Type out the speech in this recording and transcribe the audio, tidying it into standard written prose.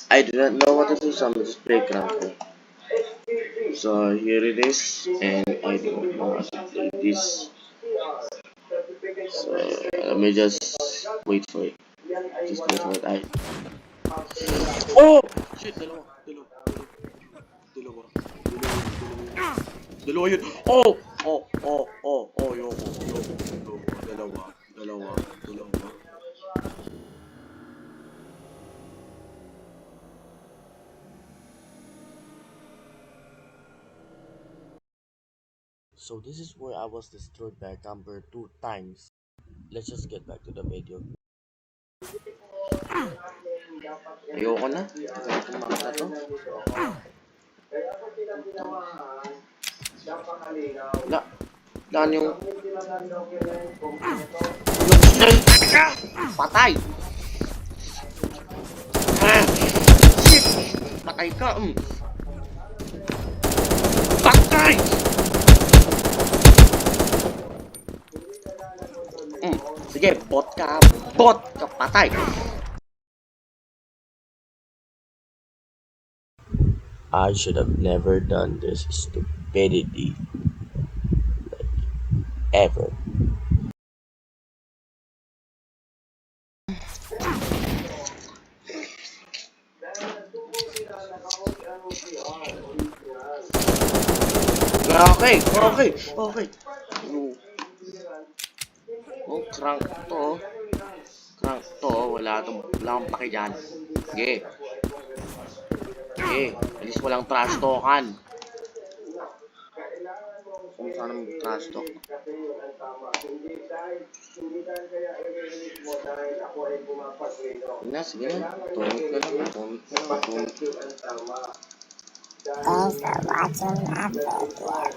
I do not know what to do, so I'm just playground. So here it is, and I don't know how to play this. So let me just wait for it. Just wait for it. Oh! Shit! Dalawa. Dalawa. Dalawa. Dalawa. Dalawa yun. Oh! Oh! Oh! Oh! Oh! Yoko. Yoko. Yoko. Dalawa. Dalawa. Dalawa. So this is where I was destroyed by a camper 2 times. Let's just get back to the video. Ayoko na. Ayoko makita to. La. Lan yung... Patay! Ah! Shit! Patay ka! Patay! Sige, bot ka! Bot ka! Patay! I should have never done this stupidity. Like, ever. Okay, okay, okay. Oh, crank to. Crank to. Wala akong paki dyan. Sige. Sige. Alis mo lang trash talkan. Kung saan ang trash talk. Sige na, sige na. Tumit ka lang. Tumit ka lang. Tumit. Thanks for watching my video.